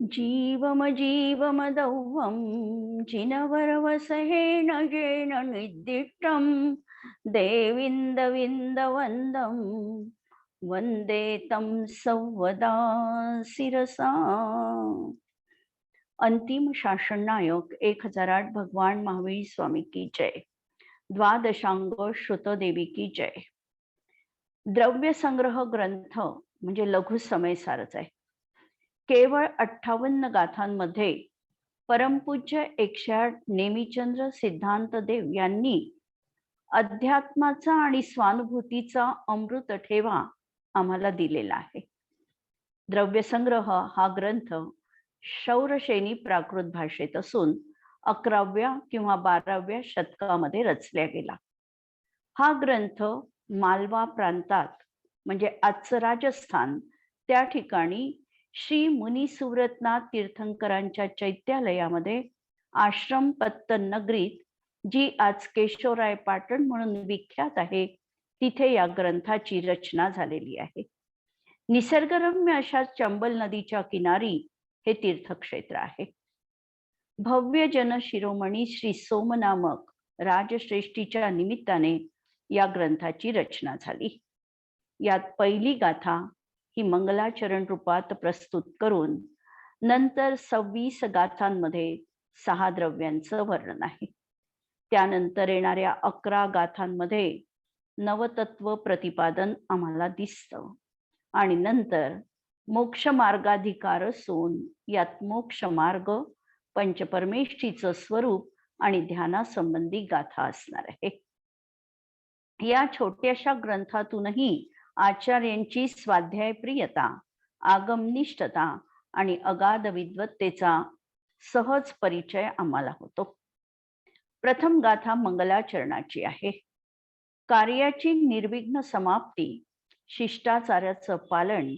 जीवमजीवमदौवं जिनवरवसहेण येन निर्दिष्टं देविन्दविन्दवन्दं वन्दे तं सौवदा शिरसा। अंतिम शासन नायक 1008 भगवान महावीर स्वामी की जय। द्वादशांग श्रुत देवी की जय। द्रव्य संग्रह ग्रंथ म्हणजे लघु समयसारच आहे. केवळ 58 गाथांमध्ये परमपूज्य 108 नेमिचंद्र सिद्धांत देव यांनी अध्यात्माचा आणि स्वानुभूतीचा अमृत ठेवा आम्हाला दिलेला आहे. द्रव्य संग्रह हा ग्रंथ शौरसेनी प्राकृत भाषेत असून 11व्या किंवा 12व्या शतकामध्ये रचला गेला. हा ग्रंथ मालवा प्रांतात म्हणजे आजचं राजस्थान त्या ठिकाणी श्री मुनी सुव्रतनाथ तीर्थंकरांच्या चैत्यालयामध्ये आश्रम पत्तन नगरीत, जी आज केशवराय पाटण म्हणून विख्यात आहे, तिथे या ग्रंथाची रचना झालेली आहे. निसर्गरम्य अशा चंबल नदीच्या किनारी हे तीर्थक्षेत्र आहे. भव्य जन शिरोमणी श्री सोमनामक राजश्रेष्ठीच्या निमित्ताने या ग्रंथाची रचना झाली. यात पहिली गाथा ही मंगलाचरण रूपात प्रस्तुत करून नंतर 26 गाथांमध्ये 6 द्रव्यांचं वर्णन आहे. त्यानंतर येणाऱ्या 11 गाथांमध्ये नवतत्व प्रतिपादन आम्हाला दिसतं आणि नंतर मोक्ष मार्गाधिकार असून यात मोक्ष मार्ग, पंचपरमेष्ठीचं स्वरूप आणि ध्यानासंबंधी गाथा असणार आहे. या छोट्याशा ग्रंथातूनही आचार्यांची स्वाध्यायप्रियता, आगमनिष्ठता आणि अगाध विद्वत्तेचा सहज परिचय आम्हाला होतो. प्रथम गाथा मंगलाचरणाची आहे. कार्याची निर्विघ्न समाप्ती, शिष्टाचाराचं पालन,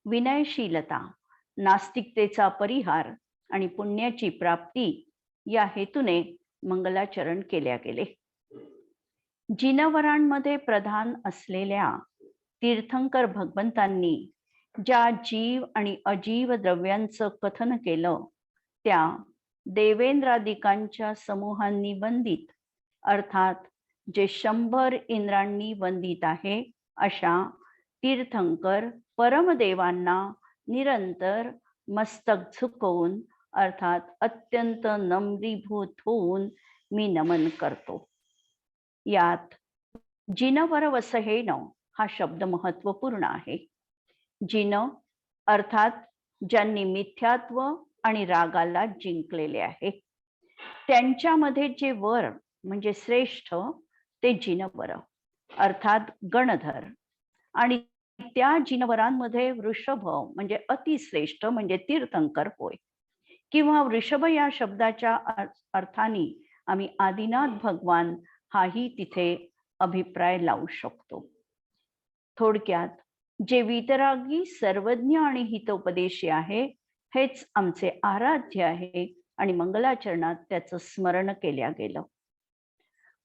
विनयशीलता, नास्तिकतेचा परिहार आणि पुण्याची प्राप्ती या हेतूने मंगलाचरण केल्या गेले. जिनवरांमध्ये प्रधान असलेल्या तीर्थंकर भगवंतांनी ज्या जीव आणि अजीव द्रव्यांचं कथन केलं त्या देवेंद्रादिकांच्या समूहांनी वंदित, अर्थात जे 100 इंद्रांनी वंदित आहे अशा तीर्थंकर परमदेवांना निरंतर मस्तक झुकवून अर्थात अत्यंत नम्रीभूत होऊन मी नमन करतो. यात जिनवर वसहेन हा शब्द महत्वपूर्ण आहे. जिन अर्थात ज्यांनी मिथ्यात्व आणि रागाला जिंकलेले आहे, त्यांच्यामध्ये जे वर म्हणजे श्रेष्ठ ते जिनवर अर्थात गणधर, आणि त्या जिनवरांमध्ये वृषभ म्हणजे अतिश्रेष्ठ म्हणजे तीर्थंकर होय. किंवा वृषभ या शब्दाच्या अर्थाने आम्ही आदिनाथ भगवान हाही तिथे अभिप्राय लावू शकतो. थोडक्यात जे वितरागी, सर्वज्ञ आणि हितोपदेशी आहे हेच आमचे आराध्य आहे आणि मंगलाचरणात त्याचं स्मरण केल्या गेलं.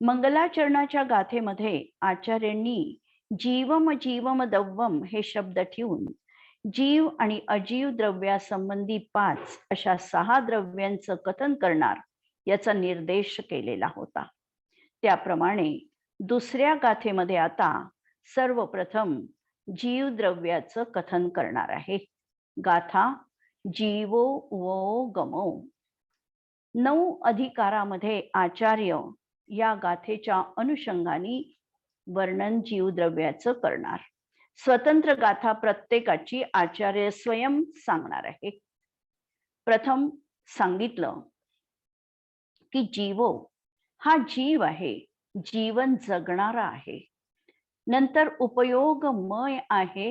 मंगलाचरणाच्या गाथेमध्ये आचार्यांनी जीवम जीवम दव्वम हे शब्द ठेवून जीव आणि अजीव द्रव्यासंबंधी 5 अशा 6 द्रव्यांचं कथन करणार याचा निर्देश केलेला होता. त्याप्रमाणे दुसऱ्या गाथेमध्ये आता सर्वप्रथम जीव द्रव्याचं कथन करणार आहे. गाथा जीवो वो गमो. 9 अधिकारामध्ये आचार्य या गाथेच्या अनुषंगाने वर्णन जीवद्रव्याचं करणार. स्वतंत्र गाथा प्रत्येकाची आचार्य स्वयं सांगणार आहे. प्रथम सांगितलं की जीवो हा जीव आहे, जीवन जगणारा आहे. नंतर उपयोगमय आहे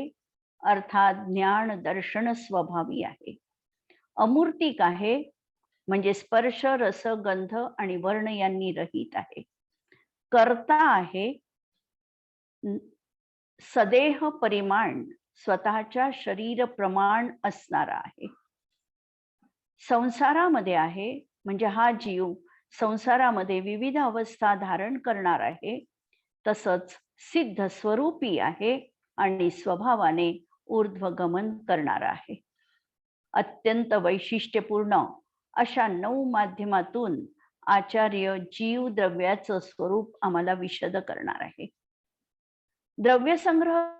अर्थात ज्ञान दर्शन स्वभावी आहे. अमूर्तिक आहे म्हणजे स्पर्श, रस, गंध आणि वर्ण यांनी रहित आहे. कर्ता आहे, सदेह परिमाण स्वतःच्या शरीर प्रमाण असणारा आहे. संसारामध्ये आहे म्हणजे हा जीव संसारामध्ये विविध अवस्था धारण करणार आहे. तसंच सिद्ध स्वरूपी आहे आणि स्वभावाने ऊर्ध्वगमन करणार आहे. अत्यंत वैशिष्ट्यपूर्ण अशा 9 माध्यमातून आचार्य जीव द्रव्याचं स्वरूप आम्हाला विशद करणार आहे. द्रव्य संग्रह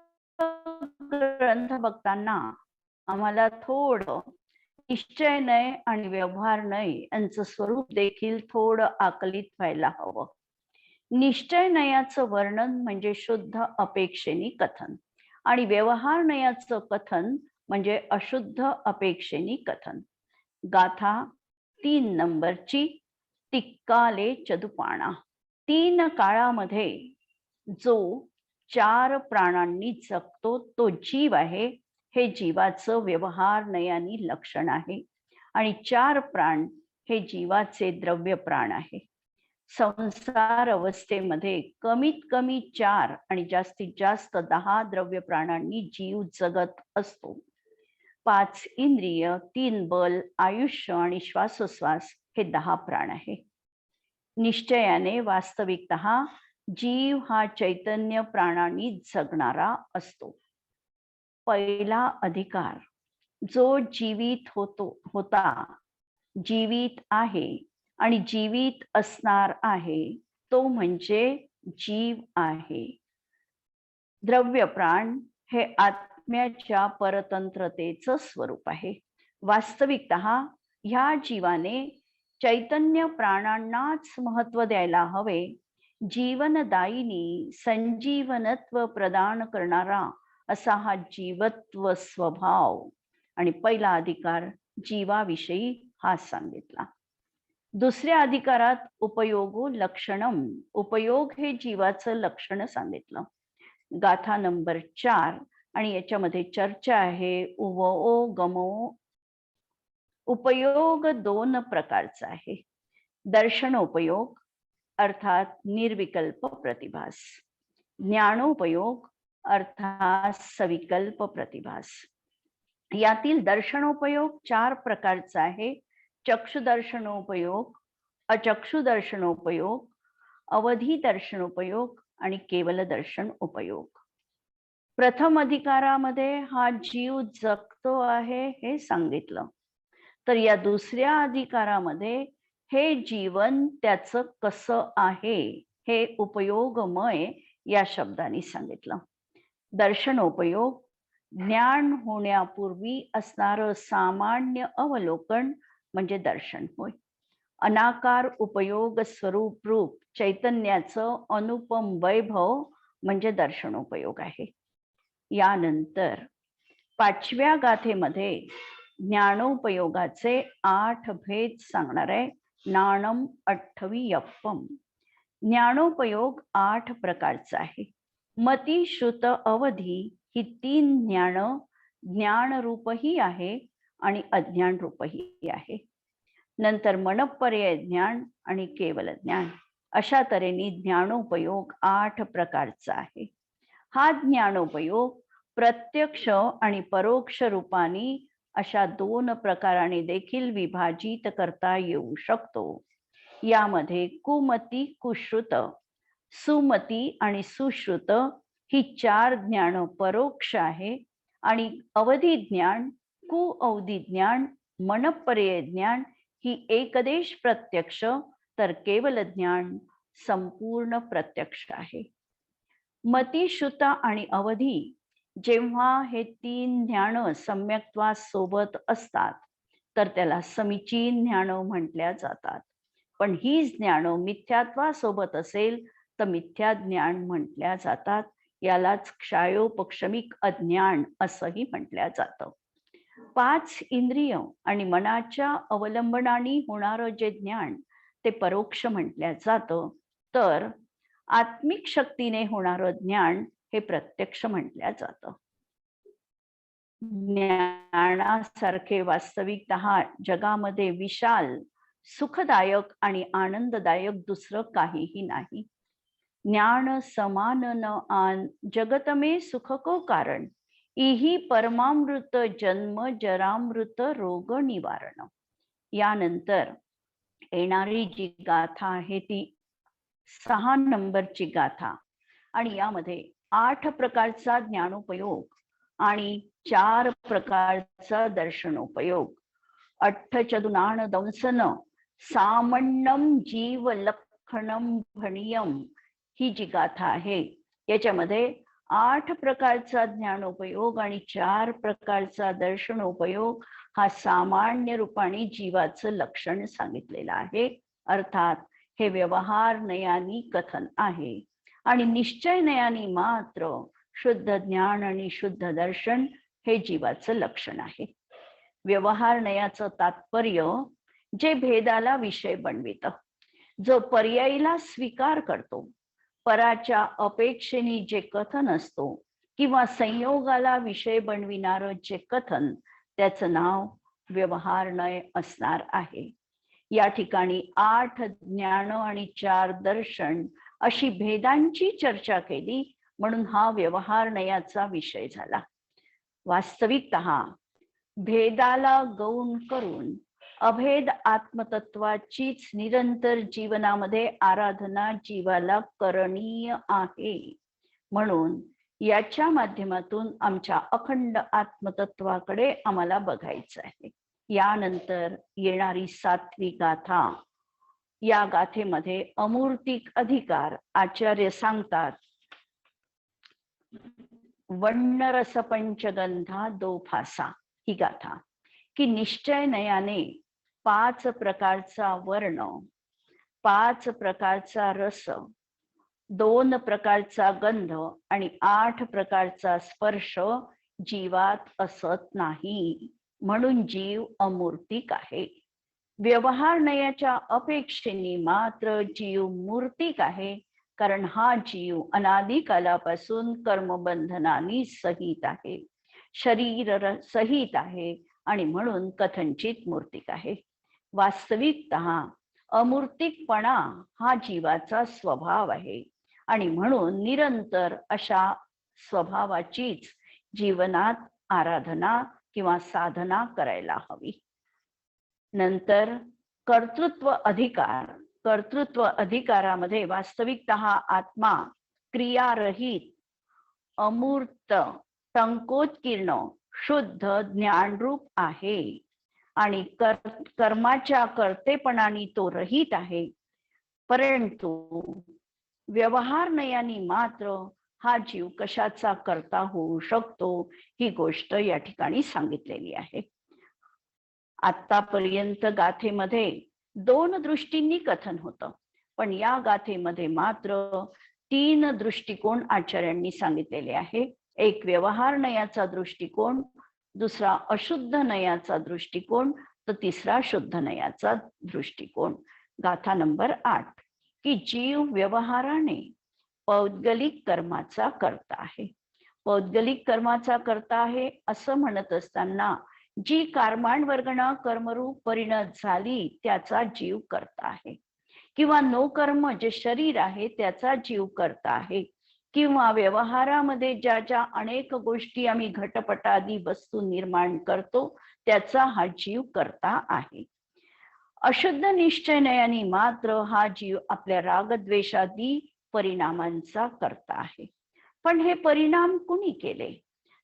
ग्रंथ बघताना आम्हाला थोडं निश्चय नय आणि व्यवहार नय यांचं स्वरूप देखील थोडं आकलित व्हायला हवं. निश्चय नयाचं वर्णन म्हणजे शुद्ध अपेक्षेनी कथन आणि व्यवहार नयाचं कथन म्हणजे अशुद्ध अपेक्षेनी कथन. गाथा 3 नंबरची तिक्काले चदुपाणा. 3 काळामध्ये जो 4 प्राणांनी जगतो तो जीव आहे. हे जीवाचं व्यवहार नयानी लक्षण आहे आणि 4 प्राण हे जीवाचे द्रव्य प्राण आहे. संसार अवस्थेमध्ये कमीत कमी 4 आणि जास्तीत जास्त 10 द्रव्य प्राणांनी जीव जगत असतो. 5 इंद्रिय, 3 बल, आयुष्य आणि श्वासोश्वास हे 10 प्राण आहे. निश्चयाने वास्तविकतः जीव हा चैतन्य प्राणांनी जगणारा असतो. पहिला अधिकार, जो जीवित होता, जीवित आहे आणि जीवित असणार आहे, तो म्हणजे जीव आहे. द्रव्य प्राण हे आत्म्याच्या परतंत्रतेचं स्वरूप आहे. वास्तविकतः ह्या जीवाने चैतन्य प्राणांनाच महत्व द्यायला हवे. जीवनदायिनी संजीवनत्व प्रदान करणारा असा हा जीवत्व स्वभाव आणि पहिला अधिकार जीवाविषयी हा सांगितला. दुसऱ्या अधिकारात उपयोगो लक्षणम, उपयोग हे जीवाचं लक्षण सांगितलं. गाथा नंबर 4 आणि याच्यामध्ये चर्चा आहे. उवओ गमो. उपयोग 2 प्रकारचा आहे. दर्शनोपयोग अर्थात निर्विकल्प प्रतिभास, ज्ञानोपयोग अर्थात सविकल्प प्रतिभास. यातील दर्शनोपयोग 4 प्रकारचा आहे. चक्षुदर्शनोपयोग, अचक्षुदर्शनोपयोग, अवधी दर्शनोपयोग आणि केवल दर्शन उपयोग. प्रथम अधिकारामध्ये हा जीव जगतो आहे हे सांगितलं. तर या दुसऱ्या अधिकारामध्ये हे जीवन त्याचं कसं आहे हे उपयोगमय या शब्दाने सांगितलं. दर्शनोपयोग ज्ञान होण्यापूर्वी असणारं सामान्य अवलोकन म्हणजे दर्शन होय. अनाकार उपयोग स्वरूप रूप चैतन्याचं अनुपम वैभव म्हणजे दर्शनोपयोग आहे. यानंतर 5व्या गाथेमध्ये ज्ञानोपयोगाचे 8 भेद सांगणार आहे. ज्ञानम अठ्ठवीयप्पम. ज्ञानोपयोग 8 प्रकारचा आहे. मती, श्रुत, अवधी ही 3 ज्ञान ज्ञानरूपही आहे आणि अज्ञान रूपही आहे. नंतर मनपर्यय ज्ञान आणि केवल ज्ञान अशा तऱ्हेने ज्ञानोपयोग 8 प्रकारचा आहे. हा ज्ञानोपयोग प्रत्यक्ष आणि परोक्ष रूपाने अशा 2 प्रकाराने देखील विभाजित करता येऊ शकतो. यामध्ये कुमती, कुश्रुत, सुमती आणि सुश्रुत ही 4 ज्ञान परोक्ष आहे आणि अवधी ज्ञान, कुअवधी ज्ञान, मनपर्यय ज्ञान ही एकदेश प्रत्यक्ष, तर केवल ज्ञान संपूर्ण प्रत्यक्ष आहे. मती, श्रुत आणि अवधी जेव्हा हे 3 ज्ञान सम्यक्त्वासोबत असतात तर त्याला समीचीन ज्ञान म्हटल्या जातात. पण ही ज्ञान मिथ्यात्वासोबत असेल तर मिथ्या ज्ञान म्हटल्या जातात. यालाच क्षयोपक्षमिक अज्ञान असंही म्हटल्या जातं. 5 इंद्रिय आणि मनाच्या अवलंबनाने होणारं जे ज्ञान ते परोक्ष म्हटल्या जातं, तर आत्मिक शक्तीने होणारं ज्ञान हे प्रत्यक्ष म्हटल्या जातं. ज्ञानासारखे वास्तविकतः जगामध्ये विशाल, सुखदायक आणि आनंददायक दुसरं काहीही नाही. ज्ञान समान न आन जगत में सुख को कारण, इही परमामृत जन्म जरामृत रोग निवारण. यानंतर येणारी जी गाथा आहे ती 6 नंबरची गाथा आणि यामध्ये 8 प्रकारचा ज्ञानोपयोग आणि 4 प्रकारचा दर्शनोपयोग. अठ्ठचतुर्णान दंसन सामण्णम जीव लक्षणम भणियम ही जी गाथा आहे याच्यामध्ये 8 प्रकारचा ज्ञानोपयोग आणि 4 प्रकारचा दर्शनोपयोग हा सामान्य रूपाने जीवाचं लक्षण सांगितलेलं आहे. अर्थात हे व्यवहार नयानी कथन आहे आणि निश्चय नयानी मात्र शुद्ध ज्ञान आणि शुद्ध दर्शन हे जीवाचं लक्षण आहे. व्यवहार नयाचं तात्पर्य जे भेदाला विषय बनवित, जो पर्यायीला स्वीकार करतो, पराच्या अपेक्षेने जे कथन असतो किंवा संयोगाला विषय बनविणारं जे कथन, त्याचं नाव व्यवहारनय असणार आहे. या ठिकाणी 8 ज्ञान आणि 4 दर्शन अशी भेदांची चर्चा केली म्हणून हा व्यवहारनयाचा विषय झाला. वास्तविकतः भेदाला गौण करून अभेद आत्मतत्वाचीच निरंतर जीवनामध्ये आराधना जीवाला करणीय आहे. म्हणून याच्या माध्यमातून आमच्या अखंड आत्मतत्वाकडे आम्हाला बघायचं आहे. यानंतर येणारी 7वी गाथा, या गाथेमध्ये अमूर्तिक अधिकार आचार्य सांगतात. वर्णरस पंचगंधा दो फासा ही गाथा की निश्चय नयाने 5 प्रकारचा वर्ण, 5 प्रकारचा रस, 2 प्रकारचा गंध आणि 8 प्रकारचा स्पर्श जीवात असत नाही म्हणून जीव अमूर्तिक आहे. व्यवहार नयाच्या अपेक्षेने मात्र जीव मूर्तिक आहे, कारण हा जीव अनादिकालापासून कर्मबंधनांनी सहित आहे, शरीर सहित आहे आणि म्हणून कथनचित मूर्तिक आहे. वास्तविकतः अमूर्तिकपणा हा जीवाचा स्वभाव आहे आणि म्हणून निरंतर अशा स्वभावाचीच जीवनात आराधना किंवा साधना करायला हवी. नंतर कर्तृत्व अधिकार. कर्तृत्व अधिकारामध्ये वास्तविकतः आत्मा क्रियारहित, अमूर्त, टंकोत्कीर्ण, शुद्ध ज्ञानरूप आहे आणि कर्माच्या कर्तेपणाने तो रहित आहे. परंतु व्यवहार नयानी मात्र हा जीव कशाचा कर्ता होऊ शकतो ही गोष्ट या ठिकाणी सांगितलेली आहे. आतापर्यंत गाथेमध्ये 2 दृष्टींनी कथन होतं, पण या गाथेमध्ये मात्र 3 दृष्टिकोन आचार्यांनी सांगितलेले आहे. एक व्यवहार नयाचा दृष्टिकोन, दुसरा अशुद्ध नयाचा दृष्टिकोन, तर तिसरा शुद्ध नयाचा दृष्टिकोन. गाथा नंबर 8 की जीव व्यवहाराने पौद्गलिक कर्माचा करता आहे. पौद्गलिक कर्माचा करता आहे असं म्हणत असताना जी कर्मांवर्गणा कर्मरूप परिणत झाली त्याचा जीव करता आहे, किंवा नो कर्म जे शरीर आहे त्याचा जीव करता आहे, किंवा व्यवहारामध्ये ज्या ज्या अनेक गोष्टी आम्ही घटपटादी वस्तू निर्माण करतो त्याचा हा जीव करता आहे. अशुद्ध निश्चय नयानी मात्र हा जीव आपल्या रागद्वेषादी परिणामांचा करता आहे. पण हे परिणाम कुणी केले?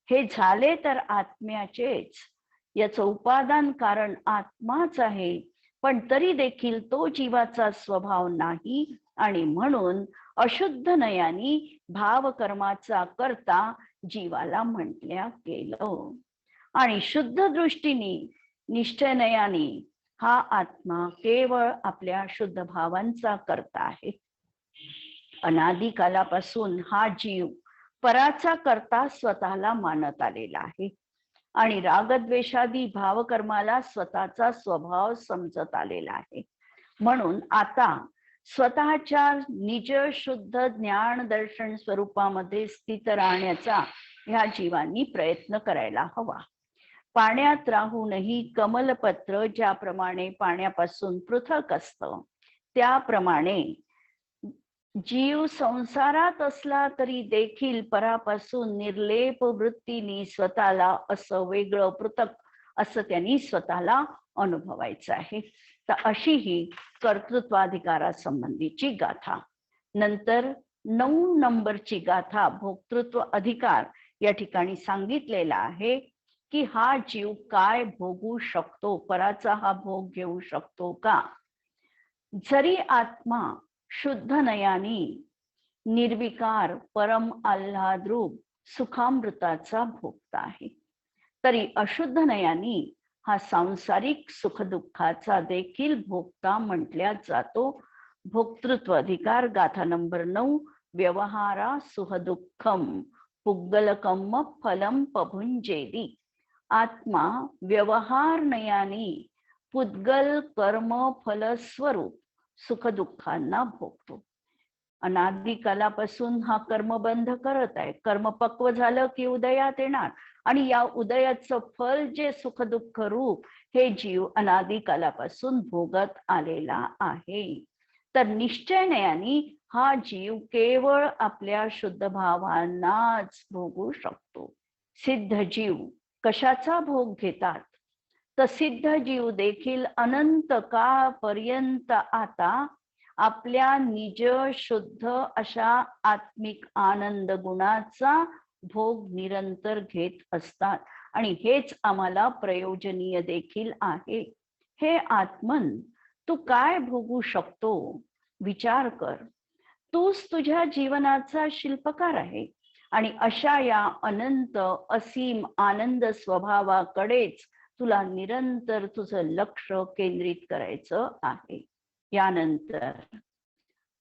हे झाले तर आत्म्याचेच. याचं उपादान कारण आत्माच आहे, पण तरी देखील तो जीवाचा स्वभाव नाही आणि म्हणून अशुद्ध नयानी भावकर्माचा करता जीवाला म्हटल्या गेलं. आणि शुद्ध दृष्टीने निश्चय नयानी हा आत्मा केवळ आपल्या शुद्ध भावांचा करता आहे. अनादिकालापासून हा जीव पराचा करता स्वतःला मानत आलेला आहे आणि रागद्वेषादी भावकर्माला स्वतःचा स्वभाव समजत आलेला आहे. म्हणून आता स्वतःच्या निज शुद्ध ज्ञान दर्शन स्वरूपामध्ये स्थित राहण्याचा ह्या जीवांनी प्रयत्न करायला हवा. पाण्यात राहूनही कमलपत्र ज्याप्रमाणे पाण्यापासून पृथक असतं, त्याप्रमाणे जीव संसारात असला तरी देखील परापासून निर्लेप वृत्तीने स्वतःला असं वेगळं पृथक असं त्यांनी स्वतःला अनुभवायचं आहे. तर अशी ही कर्तृत्वाधिकारासंबंधीची गाथा. नंतर 9 नंबरची गाथा भोक्तृत्व अधिकार या ठिकाणी सांगितलेला आहे की हा जीव काय भोगू शकतो, पराचा हा भोग घेऊ शकतो का? जरी आत्मा शुद्ध नयानी निर्विकार परम आल्हादरूप सुखामृताचा भोगता आहे, तरी अशुद्ध नयानी हा सांसारिक सुखदुःखाचा देखील भोगता म्हटल्या जातो. भोक्तृत्व अधिकार गाथा नंबर 9. व्यवहारा सुखदुःखम पुग्गलकम फलम पभुंजेदी. आत्मा व्यवहार नयानी पुद्गल कर्म फलस्वरूप सुखदुःखांना भोगतो. अनादिकालापासून हा कर्मबंध करत आहे. कर्म पक्व झालं की उदयात येणार आणि या उदयाचं फल जे सुख दुःख रूप हे जीव अनादिकालापासून भोगत आलेला आहे. तर निश्चयाने हा जीव केवळ आपल्या शुद्ध भावांनाच भोगू शकतो. सिद्ध जीव कशाचा भोग घेतात? तर सिद्ध जीव देखील अनंत काळपर्यंत आता आपल्या निज शुद्ध अशा आत्मिक आनंद गुणाचा भोग निरंतर घेत असतात आणि हेच आम्हाला प्रयोजनीय देखील आहे. हे आत्मन, तू काय भोगू शकतो विचार कर. तूच तुझ्या जीवनाचा शिल्पकार आहे आणि अशा या अनंत असीम आनंद स्वभावाकडेच तुला निरंतर तुझं लक्ष केंद्रित करायचं आहे. यानंतर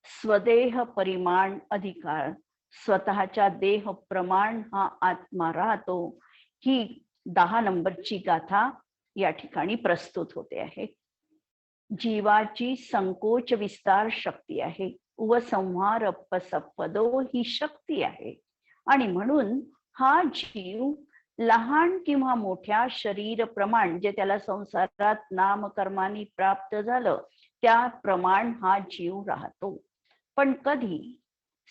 स्वदेह परिमाण अधिकार, स्वतःच्या देह प्रमाण हा आत्मा राहतो. ही 10 नंबरची गाथा या ठिकाणी प्रस्तुत होते आहे. जीवाची संकोच विस्तार शक्ती आहे, उपसंहार पसपदो ही शक्ती आहे आणि म्हणून हा जीव लहान किंवा मोठ्या शरीर प्रमाण जे त्याला संसारात नामकर्मांनी प्राप्त झालं त्या प्रमाण हा जीव राहतो. पण कधी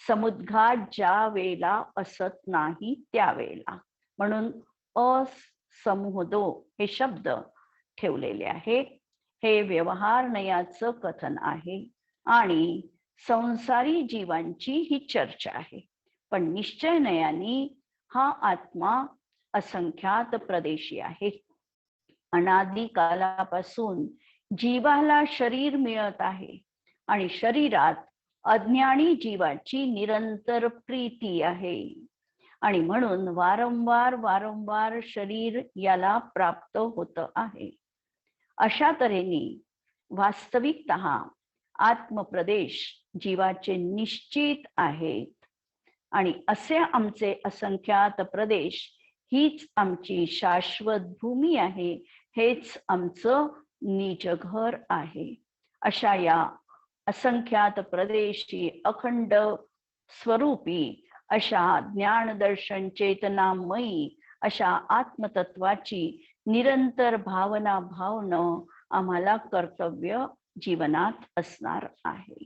समुद्घात ज्या वेळेला असत नाही त्यावेळेला, म्हणून असमुहदो हे शब्द ठेवलेले आहे. हे व्यवहार नयाचं कथन आहे आणि संसारी जीवांची ही चर्चा आहे. पण निश्चय नयानी हा आत्मा असंख्यात प्रदेशी आहे. अनादी कालापासून जीवाला शरीर मिळत आहे आणि शरीरात अज्ञानी जीवाची निरंतर प्रीती आहे आणि म्हणून वारंवार शरीर याला प्राप्त होत आहे. अशा तऱ्हेने वास्तविकतः आत्मप्रदेश जीवाचे निश्चित आहेत आणि असे आमचे असंख्यात प्रदेश हीच आमची शाश्वत भूमी आहे, हेच आमचं निज घर आहे. अशा या असंख्यात प्रदेशी अखंड स्वरूपी अशा ज्ञान दर्शन चेतनामयी अशा आत्मतत्वाची निरंतर भावना भावणं आम्हाला कर्तव्य जीवनात असणार आहे.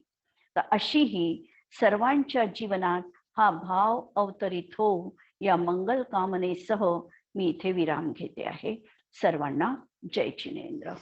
तर अशी ही सर्वांच्या जीवनात हा भाव अवतरित हो या मंगल कामनेसह मी इथे विराम घेते आहे. सर्वांना जय जिनेंद्र.